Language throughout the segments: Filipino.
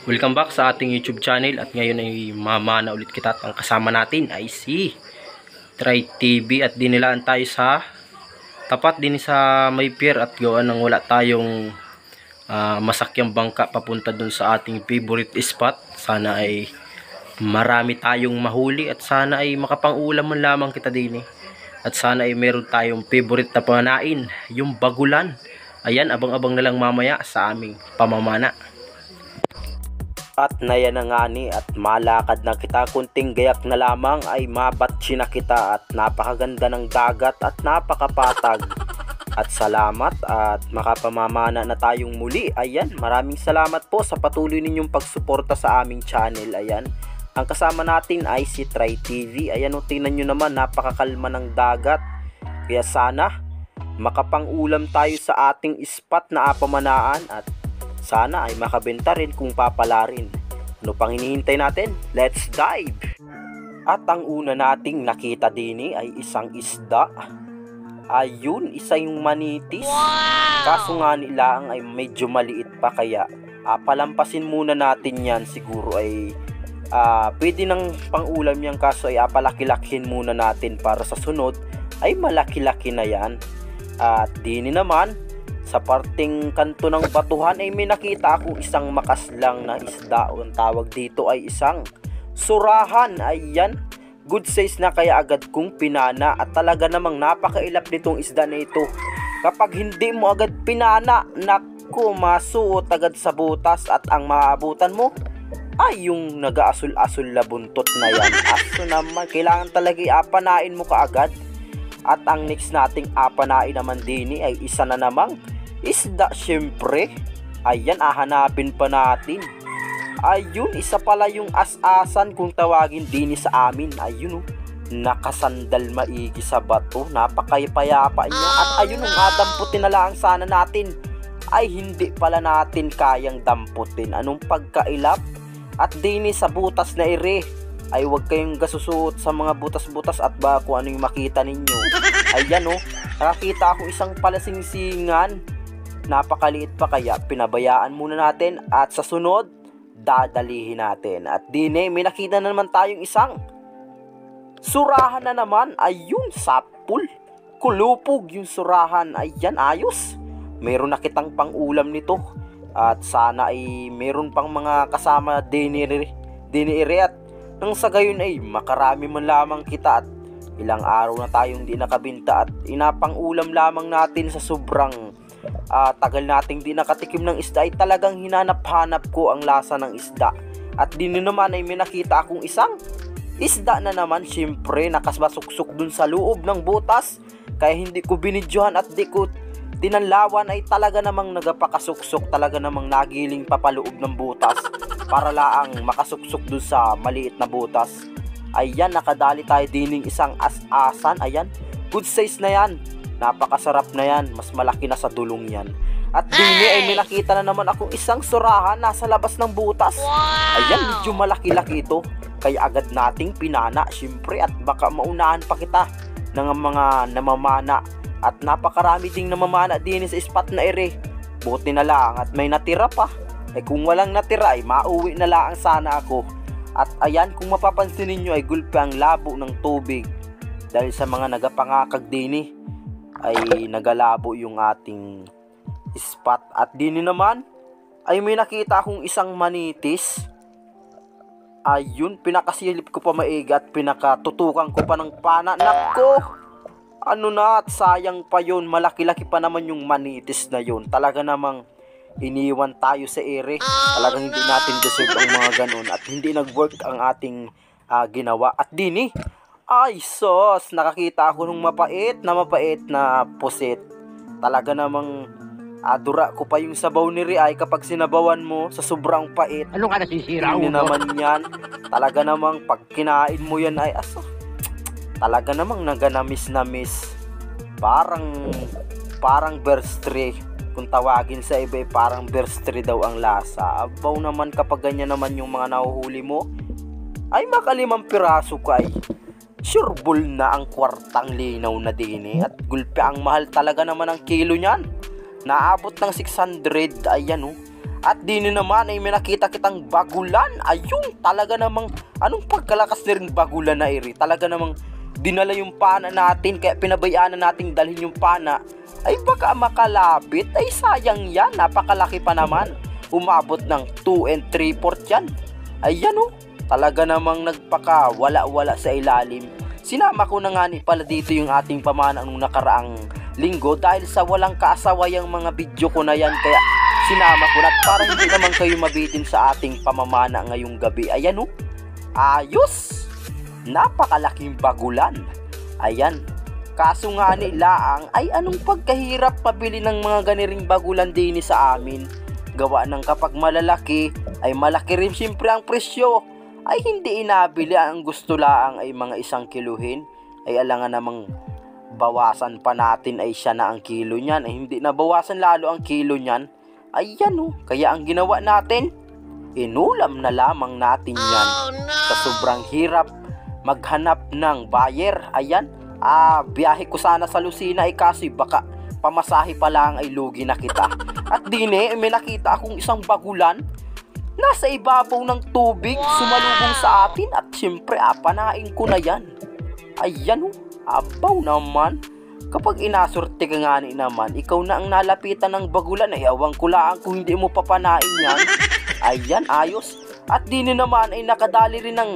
Welcome back sa ating YouTube channel at ngayon ay mamana ulit kita at ang kasama natin ay si Try TV at dinilaan tayo sa tapat din sa may pier at gawa nang wala tayong masakyang bangka papunta dun sa ating favorite spot. Sana ay marami tayong mahuli at sana ay makapang-ulam man lamang kita din at sana ay meron tayong favorite na panain, yung bagulan. Ayan, abang-abang na lang mamaya sa aming pamamana. At nayan na nga ni at malakad na kita, kunting gayak na lamang ay mabatsi na kita at napakaganda ng dagat at napakapatag. At salamat at makapamamana na tayong muli. Ayan, maraming salamat po sa patuloy ninyong pagsuporta sa aming channel. Ayan, ang kasama natin ay si Try TV. Ayan o, tingnan nyo naman, napakakalma ng dagat. Kaya sana makapang-ulam tayo sa ating spot na apamanaan at sana ay makabenta rin kung papalarin. Ano pang hinihintay natin? Let's dive! At ang una nating nakita din ay isang isda. Ayun, isa yung manitis. Wow! Kaso nga nila ay medyo maliit pa, kaya palampasin muna natin yan. Siguro ay pwede nang pang-ulam yan, kaso ay palaki-lakihin muna natin para sa sunod ay malaki-laki na yan. At din naman sa parting kanto ng batuhan ay may nakita akong isang makaslang na isda. Ang tawag dito ay isang surahan. Ayan, good size na, kaya agad kong pinana. At talaga namang napakailap nitong isda na ito. Kapag hindi mo agad pinana, naku, masuot agad sa butas. At ang maabutan mo ay yung nag-aasul-asul na buntot na yan. Aso naman, kailangan talaga apanain mo kaagad. At ang next nating apanain naman din ay isa na namang isda, syempre. Ayan, hahanapin pa natin. Ayun, isa pala yung as-asan kung tawagin din sa amin. Ayun oh, nakasandal maigi sa bato. Napakayapayapa niya. At ayun, damputin na lang sana natin ay hindi pala natin kayang damputin. Anong pagkailap? At din sa butas na ire ay huwag kayong gasusuot sa mga butas-butas at ba kung ano yung makita ninyo. Ayan oh, nakakita ako isang palasingsingan. Napakaliit pa, kaya pinabayaan muna natin at sa sunod dadalihin natin. At dine may nakita na naman tayong isang surahan na naman. Ayun, sapul, kulupog yung surahan. Ayan, ayos, meron na kitang pang-ulam nito. At sana ay meron pang mga kasama dinire at nang sa gayon ay makarami man lamang kita. At ilang araw na tayong di nakabinta at inapang-ulam lamang natin sa sobrang tagal nating di nakatikim ng isda ay talagang hinanap-hanap ko ang lasa ng isda. At din naman ay may nakita akong isang isda na naman, syempre nakasbasuksok dun sa loob ng butas, kaya hindi ko binidyohan at di ko tinanlawan. Ay talaga namang nagapakasuksok, talaga namang nagiling papaloob ng butas para laang makasuksok dun sa maliit na butas. Ayan, nakadali tayo dining isang as-asan. Ayan, good size na yan, napakasarap na yan, mas malaki na sa dulong yan. At dini ay may nakita na naman akong isang surahan nasa labas ng butas. Ayan, medyo malaki-laki ito, kaya agad nating pinana, syempre, at baka maunahan pa kita ng mga namamana. At napakarami ding namamana din sa spot na ere. Buti na lang at may natira pa. Ay kung walang natira ay mauwi na lang sana ako. At ayan, kung mapapansin ninyo ay gulpe ang labo ng tubig dahil sa mga nagapangakag din ay nagalabo yung ating spot. At din naman ay may nakita akong isang manitis. Ayun, pinakasilip ko pa maigi at pinakatutukan ko pa ng pana. Nako, ano na, at sayang pa yun, malaki-laki pa naman yung manitis na yun. Talaga namang iniwan tayo sa ere. Talagang hindi natin deserve ang mga ganun at hindi nag-work ang ating ginawa. At dini ay sos, nakakita ako ng mapait na pusit. Talaga namang dura ko pa yung sabaw ni Riay kapag sinabawan mo sa sobrang pait. Ano ka nasisira? Hindi naman yan. Talaga namang pag kinain mo yan ay talaga namang naganamis-namis. Parang berstri. Kung tawagin sa iba, parang berstri daw ang lasa. Abaw naman kapag ganyan naman yung mga nahuhuli mo. Ay makalimang piraso ka ay sureball na ang kwartang linaw na din. At gulpe, ang mahal talaga naman ang kilo niyan. Naabot ng 600. Ayan oh. At din naman ay may nakita kitang bagulan. Ayun, talaga namang anong pagkalakas na rin bagulan na iri. Talaga namang dinala yung pana natin, kaya pinabayaan na nating dalhin yung pana. Ay baka makalapit, ay sayang yan, napakalaki pa naman. Umabot ng 2 and 3/4 yan. Ayan o, talaga namang nagpaka-wala-wala sa ilalim. Sinama ko na nga ni pala dito yung ating pamana nung nakaraang linggo dahil sa walang kaasawayang mga video ko na yan, kaya sinama ko na para hindi naman kayo mabitin sa ating pamamana ngayong gabi. Ayan o, ayos, napakalaking bagulan. Ayan, kaso nga nilaang ay anong pagkahirap pabili ng mga ganiring bagulan din sa amin. Gawa ng kapag malalaki ay malaki rin siyempre ang presyo, ay hindi inabili. Ang gusto laang ay mga 1 kiluhin, ay alangan namang bawasan pa natin ay siya na ang kilo niyan, ay hindi na bawasan lalo ang kilo niyan. Ayan o, kaya ang ginawa natin, inulam na lamang natin yan. Sa sobrang hirap maghanap ng buyer. Ayan, biyahe ko sana sa Lucena ay kasi baka pamasahe pa lang ay lugi na kita. At dine, may nakita akong isang bagulan nasa ibabaw ng tubig, sumalubong sa atin at siyempre panain ko na yan. Ayan o, abaw naman. Kapag inasorte ka nga naman, ikaw na ang nalapitan ng bagulan, ay awang kulaan kung hindi mo papanain yan. Ayan, ayos. At din naman ay nakadali rin ng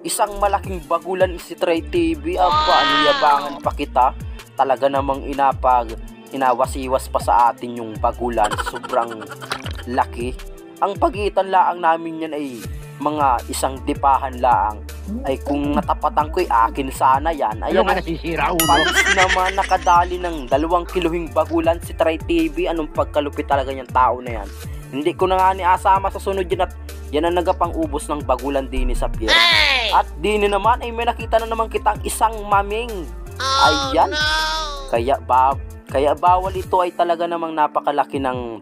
isang malaking bagulan si Tray TV. Aniyabangan pa kita. Talaga namang inawasiwas pa sa atin yung bagulan. Sobrang laki. Ang pagitan laang namin yan ay mga 1 dipahan laang. Ay kung natapatan ko'y akin sana yan. Ayan, palis naman nakadali ng 2 kilohing bagulan si Tray TV. Anong pagkalupit talaga niyang tao na yan. Hindi ko na nga niasama sa sunod yan, at yan ang nagapang ubos ng bagulan din sa pier. At din naman ay may nakita na naman kitang isang maming. Ayan, kaya bawal ito, ay talaga namang napakalaki ng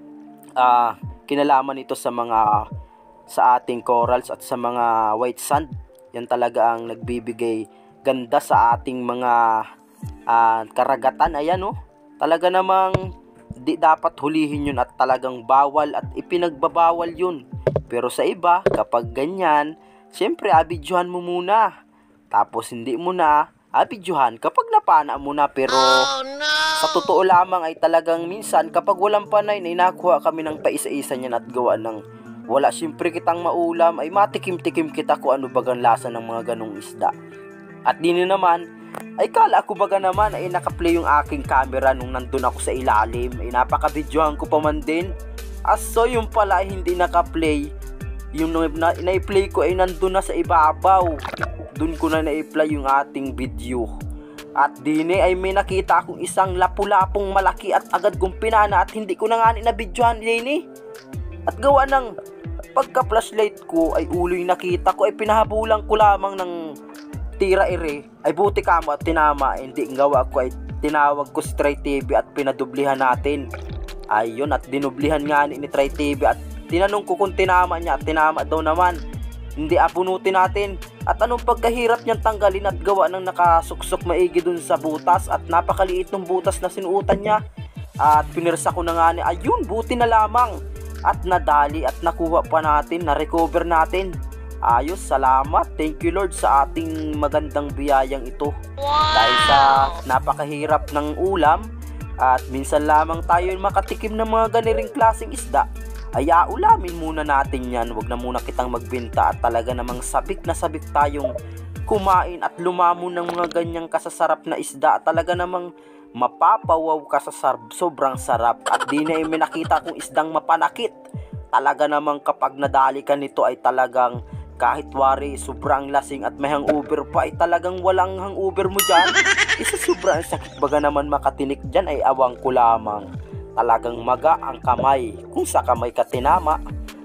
kinalaman ito sa ating corals at sa mga white sand. Yan talaga ang nagbibigay ganda sa ating mga karagatan. Ayan o, talaga namang di dapat hulihin yun at talagang bawal at ipinagbabawal yun. Pero sa iba, kapag ganyan, siyempre abidyohan mo muna. Tapos hindi mo na abidyohan kapag napana mo na. Pero sa totoo lamang ay talagang minsan kapag walang panay na inakuha kami ng paisa-isa niyan at gawa ng wala siyempre kitang maulam, ay matikim-tikim kita kung ano bagang lasa ng mga ganong isda. At din naman, ay kala ko baga naman ay nakaplay yung aking camera nung nandun ako sa ilalim. Ay napaka-videohan ko pa man din. So yung pala ay hindi nakaplay. Yung na-play ko ay nandun na sa ibabaw. Dun ko na na-play yung ating video. At dine ay may nakita akong isang lapu-lapong malaki at agad kong pinana at hindi ko na nga na-videohan dine. At gawa ng pagka-flashlight ko ay uloy nakita ko, ay pinahabulan ko lamang ng tira ere. Ay buti kamo at tinama. Hindi gawa ko ay tinawag ko si Tray TV at pinadublihan natin. Ayun, at dinublihan nga ni Tray TV at tinanong ko kung tinama niya at tinama daw naman. Hindi apunutin natin. At anong pagkahirap niyang tanggalin at gawa ng nakasuksok maigi dun sa butas at napakaliit ng butas na sinuutan niya. At pinirsa ko na nga ni, ayun, buti na lamang. At nadali at nakuha pa natin, na-recover natin. Ayos, salamat. Thank you Lord sa ating magandang biyayang ito. Dahil sa napakahirap ng ulam at minsan lamang tayo makatikim ng mga ganiring klaseng isda, ay ulamin muna natin yan. Huwag na muna kitang magbenta at talaga namang sabik na sabik tayong kumain at lumamon ng mga ganyang kasasarap na isda. At talaga namang mapapawaw ka sa sobrang sarap. At di na may nakita kong isdang mapanakit. Talaga namang kapag nadali ka nito ay talagang kahit wari sobrang lasing at may hangover pa, ay talagang walang hangover mo dyan. Isa sobrang sakit baga naman makatinik dyan, ay awang ko lamang. Talagang maga ang kamay kung sa kamay ka tinama.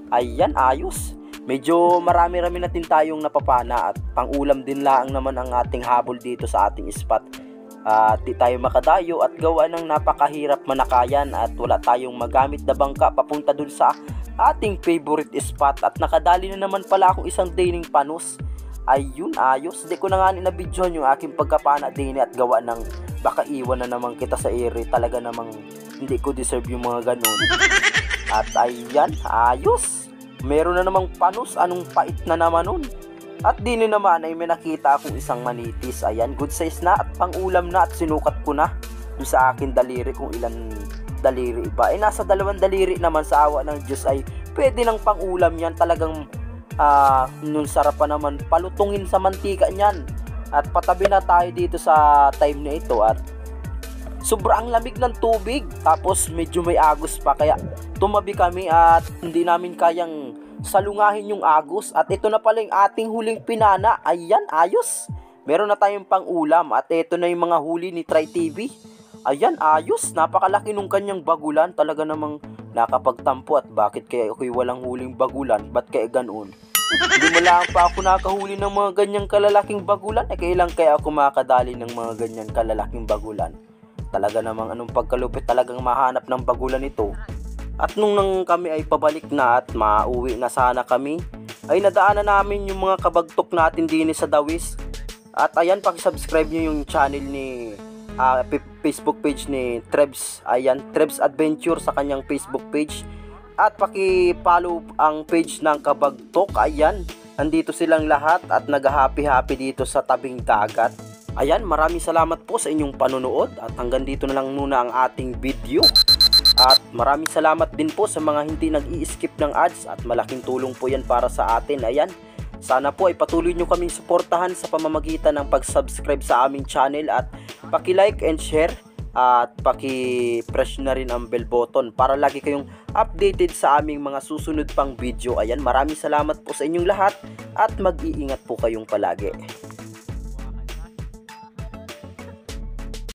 Ayan, ayos. Medyo marami-rami natin tayong napapana at pangulam din lang naman ang ating habol dito sa ating spot. Di tayo makadayo at gawa ng napakahirap manakayan at wala tayong magamit na bangka papunta dun sa ating favorite spot. At nakadali na naman pala akong isang dining panos. Ayun, ayos. Di ko na nga nabidyohan yung aking pagkapana din at gawa ng baka iwan na naman kita sa ere. Talaga namang hindi ko deserve yung mga ganun. At ayan, ayos. Meron na namang panos, anong pait na naman nun. At din naman ay may nakita akong isang manitis. Ayan, good size na at pang-ulam na at sinukat ko na doon sa akin daliri kung ilan daliri ba. Nasa 2 daliri naman sa awa ng Diyos ay pwede ng pang-ulam yan. Talagang nun sarap pa naman palutungin sa mantika niyan. At patabi na tayo dito sa time na ito at sobrang lamig ng tubig, tapos medyo may agos pa, kaya tumabi kami at hindi namin kayang salungahin yung agos. At ito na pala yung ating huling pinana. Ayan, ayos. Meron na tayong pang-ulam at ito na yung mga huli ni Try TV. Ayan, ayos. Napakalaki nung kanyang bagulan. Talaga namang nakapagtampo. At bakit kaya ako'y walang huling bagulan? Ba't kaya ganoon? Hindi mo lang pa ako nakahuli ng mga ganyang kalalaking bagulan. Kailan kaya ako makadali ng mga ganyang kalalaking bagulan? Talaga namang anong pagkalupit, talagang mahanap ng bagulan ito. At nung kami ay pabalik na at mauwi na sana kami, ay nadaanan namin yung mga kabagtok natin din sa Dawis. At ayan, pag-subscribe nyo yung channel ni Facebook page ni Trebs. Ayan, Trebs Adventure sa kanyang Facebook page. At paki-follow ang page ng kabagtok. Ayan, nandito silang lahat at nag-happy-happy dito sa tabing dagat. Ayan, maraming salamat po sa inyong panonood at hanggang dito na lang muna ang ating video. At maraming salamat din po sa mga hindi nag-i-skip ng ads at malaking tulong po yan para sa atin. Ayan, sana po ay patuloy nyo kaming suportahan sa pamamagitan ng pag-subscribe sa aming channel at paki-like and share at paki-press na rin ang bell button para lagi kayong updated sa aming mga susunod pang video. Ayan, maraming salamat po sa inyong lahat at mag-iingat po kayong palagi.